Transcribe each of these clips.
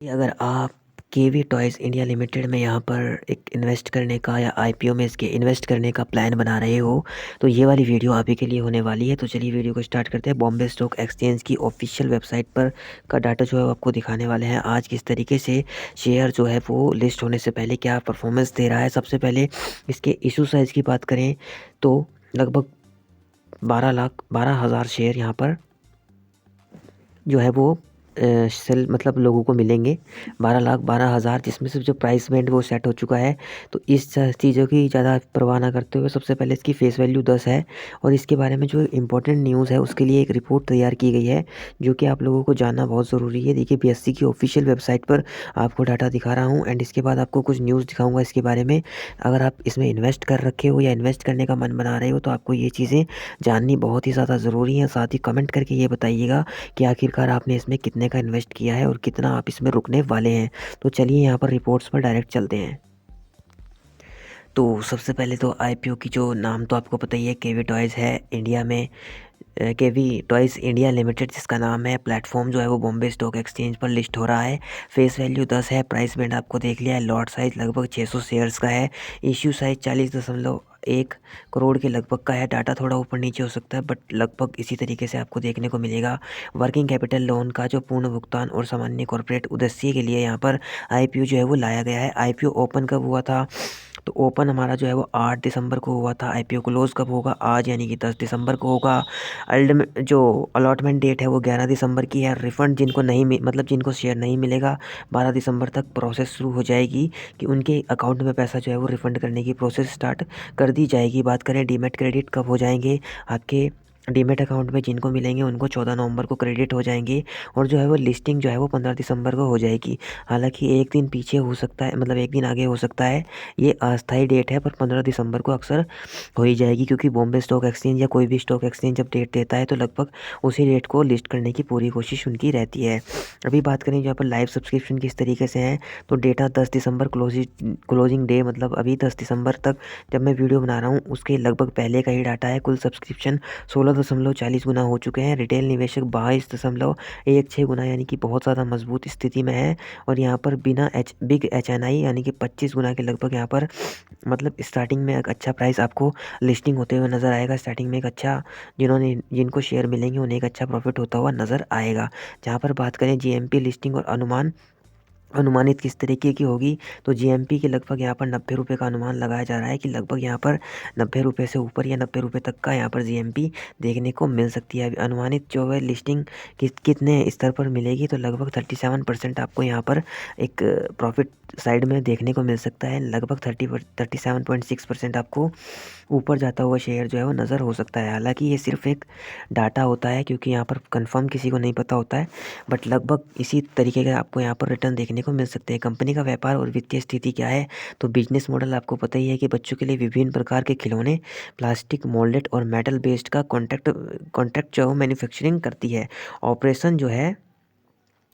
अगर आप केवी toys India limited में यहाँ पर एक इन्वेस्ट करने का या आईपीओ में इसके इन्वेस्ट करने का प्लान बना रहे हो तो ये वाली वीडियो आप ही के लिए होने वाली है। तो चलिए वीडियो को स्टार्ट करते हैं। बॉम्बे स्टॉक एक्सचेंज की ऑफिशियल वेबसाइट पर का डाटा जो है वो आपको दिखाने वाले हैं आज किस तरीके से शेयर जो है वो लिस्ट होने से पहले क्या परफॉर्मेंस दे रहा है। सबसे पहले इसके इशू साइज़ की बात करें तो लगभग 12,00,000 शेयर यहाँ पर जो है वो सेल मतलब लोगों को मिलेंगे 12,12,000, जिसमें से जो प्राइस बैंड वो सेट हो चुका है। तो इस चीज़ों की ज़्यादा परवाह ना करते हुए सबसे पहले इसकी फेस वैल्यू 10 है और इसके बारे में जो इम्पोर्टेंट न्यूज़ है उसके लिए एक रिपोर्ट तैयार की गई है जो कि आप लोगों को जानना बहुत ज़रूरी है। देखिए बीएसई की ऑफिशियल वेबसाइट पर आपको डाटा दिखा रहा हूँ एंड इसके बाद आपको कुछ न्यूज़ दिखाऊंगा इसके बारे में। अगर आप इसमें इन्वेस्ट कर रखे हो या इन्वेस्ट करने का मन बना रहे हो तो आपको ये चीज़ें जाननी बहुत ही ज़्यादा ज़रूरी है। साथ ही कमेंट करके ये बताइएगा कि आखिरकार आपने इसमें कितने का इन्वेस्ट किया है और कितना आप इसमें रुकने वाले हैं। तो चलिए यहाँ पर रिपोर्ट्स पर डायरेक्ट चलते हैं। तो सबसे पहले तो आईपीओ की जो नाम तो आपको पता ही है, केवी टॉयज़ है इंडिया में। केवी टॉयज़ इंडिया लिमिटेड जिसका नाम है, प्लेटफॉर्म जो है वो बॉम्बे स्टॉक एक्सचेंज पर लिस्ट हो रहा है। फेस वैल्यू 10 है, प्राइस बैंड आपको देख लिया है, लॉट साइज लगभग 600 शेयर्स का है, इश्यू साइज 40.1 करोड़ के लगभग का है। डाटा थोड़ा ऊपर नीचे हो सकता है बट लगभग इसी तरीके से आपको देखने को मिलेगा। वर्किंग कैपिटल लोन का जो पूर्ण भुगतान और सामान्य कॉर्पोरेट उद्देश्य के लिए यहाँ पर आईपीओ जो है वो लाया गया है। आईपीओ ओपन कब हुआ था? तो ओपन हमारा जो है वो 8 दिसंबर को हुआ था। आईपीओ क्लोज कब होगा? आज यानी कि 10 दिसंबर को होगा। जो अलॉटमेंट डेट है वो 11 दिसंबर की है। रिफ़ंड जिनको नहीं मतलब जिनको शेयर नहीं मिलेगा 12 दिसंबर तक प्रोसेस शुरू हो जाएगी कि उनके अकाउंट में पैसा जो है वो रिफ़ंड करने की प्रोसेस स्टार्ट कर दी जाएगी। बात करें डीमैट क्रेडिट कब हो जाएंगे, आपके डीमैट अकाउंट में जिनको मिलेंगे उनको 14 नवंबर को क्रेडिट हो जाएंगे और जो है वो लिस्टिंग जो है वो 15 दिसंबर को हो जाएगी। हालांकि एक दिन पीछे हो सकता है, मतलब एक दिन आगे हो सकता है। ये अस्थायी डेट है पर 15 दिसंबर को अक्सर हो ही जाएगी क्योंकि बॉम्बे स्टॉक एक्सचेंज या कोई भी स्टॉक एक्सचेंज जब डेट देता है तो लगभग उसी डेट को लिस्ट करने की पूरी कोशिश उनकी रहती है। अभी बात करें जहाँ पर लाइव सब्सक्रिप्शन किस तरीके से हैं तो डेटा 10 दिसंबर क्लोजिंग डे, मतलब अभी 10 दिसंबर तक जब मैं वीडियो बना रहा हूँ उसके लगभग पहले का ही डाटा है। कुल सब्सक्रिप्शन 16.40 गुना हो चुके हैं। रिटेल निवेशक 22.16 गुना, यानी कि बहुत ज़्यादा मजबूत स्थिति में है। और यहाँ पर बिना बिग एचएनआई यानी कि 25 गुना के लगभग यहाँ पर, मतलब स्टार्टिंग में एक अच्छा प्राइस आपको लिस्टिंग होते हुए नज़र आएगा। स्टार्टिंग में एक अच्छा, जिनको शेयर मिलेंगे उन्हें एक अच्छा प्रॉफिट होता हुआ नज़र आएगा। जहाँ पर बात करें जीएमपी लिस्टिंग और अनुमानित किस तरीके की होगी तो जीएमपी के लगभग यहाँ पर 90 रुपये का अनुमान लगाया जा रहा है कि लगभग यहाँ पर 90 रुपये से ऊपर या 90 रुपये तक का यहाँ पर जीएमपी देखने को मिल सकती है। अनुमानित जो है लिस्टिंग कितने स्तर पर मिलेगी तो लगभग 37% आपको यहाँ पर एक प्रॉफिट साइड में देखने को मिल सकता है। लगभग 37.6% आपको ऊपर जाता हुआ शेयर जो है वो नज़र हो सकता है। हालांकि ये सिर्फ एक डाटा होता है क्योंकि यहाँ पर कंफर्म किसी को नहीं पता होता है, बट लगभग इसी तरीके का आपको यहाँ पर रिटर्न देखने को मिल सकते हैं। कंपनी का व्यापार और वित्तीय स्थिति क्या है तो बिजनेस मॉडल आपको पता ही है कि बच्चों के लिए विभिन्न प्रकार के खिलौने, प्लास्टिक मोल्डेड और मेटल बेस्ड का कॉन्ट्रैक्ट जो मैन्युफैक्चरिंग करती है। ऑपरेशन जो है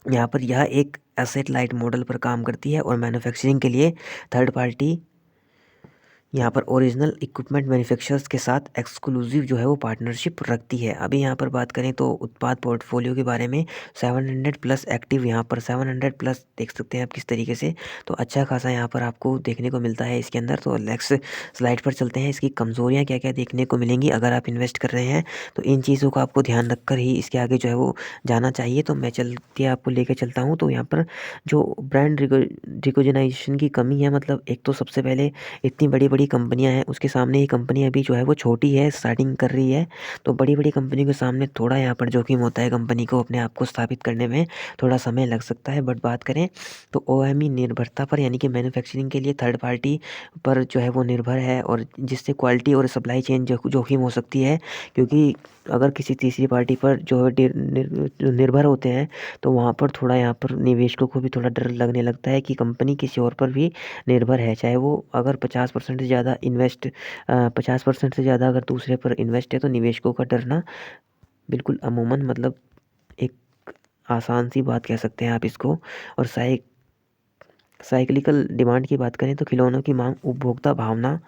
यहाँ पर यह एक एसेट लाइट मॉडल पर काम करती है और मैन्युफैक्चरिंग के लिए थर्ड पार्टी यहाँ पर ओरिजिनल इक्विपमेंट मैन्युफैक्चरर्स के साथ एक्सक्लूसिव जो है वो पार्टनरशिप रखती है। अभी यहाँ पर बात करें तो उत्पाद पोर्टफोलियो के बारे में 700 प्लस एक्टिव, यहाँ पर 700 प्लस देख सकते हैं आप किस तरीके से। तो अच्छा खासा यहाँ पर आपको देखने को मिलता है इसके अंदर। तो नेक्स्ट स्लाइड पर चलते हैं। इसकी कमज़ोरियाँ क्या क्या देखने को मिलेंगी अगर आप इन्वेस्ट कर रहे हैं तो इन चीज़ों को आपको ध्यान रख कर ही इसके आगे जो है वो जाना चाहिए। तो मैं चल के आपको लेकर चलता हूँ। तो यहाँ पर जो ब्रांड रिकोगनाइजेशन की कमी है, मतलब एक तो सबसे पहले इतनी बड़ी बड़ी कंपनियां हैं उसके सामने ये कंपनी अभी जो है वो छोटी है, स्टार्टिंग कर रही है। तो बड़ी बड़ी कंपनी के सामने थोड़ा यहाँ पर जोखिम होता है, कंपनी को अपने आप को स्थापित करने में थोड़ा समय लग सकता है। बट बात करें तो ओएमई निर्भरता पर, यानी कि मैन्युफैक्चरिंग के लिए थर्ड पार्टी पर जो है वो निर्भर है और जिससे क्वालिटी और सप्लाई चेन जोखिम हो सकती है। क्योंकि अगर किसी तीसरी पार्टी पर जो है निर्भर होते हैं तो वहाँ पर थोड़ा, यहाँ पर निवेशकों को भी थोड़ा डर लगने लगता है कि कंपनी किसी और पर भी निर्भर है। चाहे वो अगर 50% से ज़्यादा 50% से ज़्यादा अगर दूसरे पर इन्वेस्ट है तो निवेशकों का डरना बिल्कुल अमूमन, मतलब एक आसान सी बात कह सकते हैं आप इसको। और साइक्लिकल डिमांड की बात करें तो खिलौनों की मांग उपभोक्ता भावना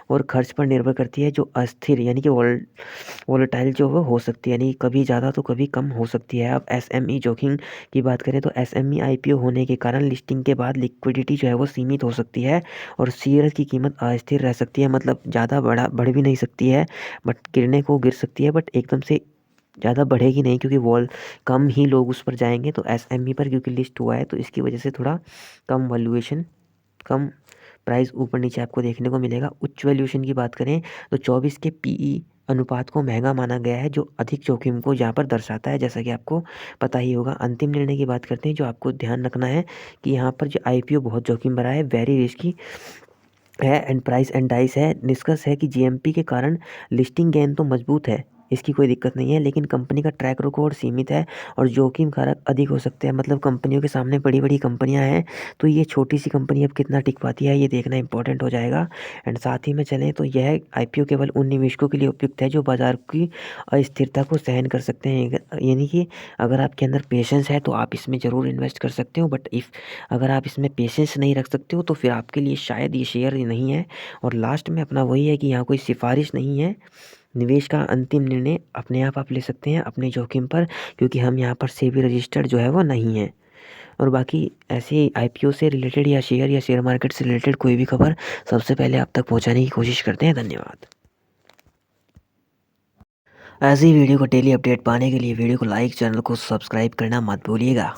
और खर्च पर निर्भर करती है, जो अस्थिर यानी कि वोलेटाइल जो वो हो सकती है, यानी कभी ज़्यादा तो कभी कम हो सकती है। अब एसएमई जोखिम की बात करें तो एसएमई आईपीओ होने के कारण लिस्टिंग के बाद लिक्विडिटी जो है वो सीमित हो सकती है और शेयर की कीमत अस्थिर रह सकती है, मतलब ज़्यादा बढ़ भी नहीं सकती है, बट गिरने को गिर सकती है, बट एकदम से ज़्यादा बढ़ेगी नहीं, क्योंकि वॉल कम ही लोग उस पर जाएंगे। तो एसएमई पर क्योंकि लिस्ट हुआ है तो इसकी वजह से थोड़ा कम वैल्यूएशन, कम प्राइस ऊपर नीचे आपको देखने को मिलेगा। उच्च वैल्यूएशन की बात करें तो 24 के पीई अनुपात को महंगा माना गया है, जो अधिक जोखिम को यहाँ पर दर्शाता है, जैसा कि आपको पता ही होगा। अंतिम निर्णय की बात करते हैं, जो आपको ध्यान रखना है कि यहाँ पर जो आईपीओ बहुत जोखिम भरा है, वेरी रिस्की है एंड प्राइस एंड डाइस है। निष्कर्ष है कि जीएमपी के कारण लिस्टिंग गेन तो मजबूत है, इसकी कोई दिक्कत नहीं है, लेकिन कंपनी का ट्रैक रिकॉर्ड सीमित है और जोखिम कारक अधिक हो सकते हैं। मतलब कंपनियों के सामने बड़ी बड़ी कंपनियां हैं, तो ये छोटी सी कंपनी अब कितना टिक पाती है ये देखना इंपॉर्टेंट हो जाएगा। एंड साथ ही में चलें तो यह आईपीओ केवल उन निवेशकों के लिए उपयुक्त है जो बाजार की अस्थिरता को सहन कर सकते हैं, यानी कि अगर आपके अंदर पेशेंस है तो आप इसमें ज़रूर इन्वेस्ट कर सकते हो, बट इफ़ अगर आप इसमें पेशेंस नहीं रख सकते हो तो फिर आपके लिए शायद ये शेयर नहीं है। और लास्ट में अपना वही है कि यहाँ कोई सिफारिश नहीं है, निवेश का अंतिम निर्णय अपने आप ले सकते हैं अपने जोखिम पर, क्योंकि हम यहाँ पर सेबी रजिस्टर्ड जो है वो नहीं है। और बाकी ऐसे आईपीओ से रिलेटेड या शेयर मार्केट से रिलेटेड कोई भी खबर सबसे पहले आप तक पहुँचाने की कोशिश करते हैं। धन्यवाद। ऐसी वीडियो को डेली अपडेट पाने के लिए वीडियो को लाइक, चैनल को सब्सक्राइब करना मत भूलिएगा।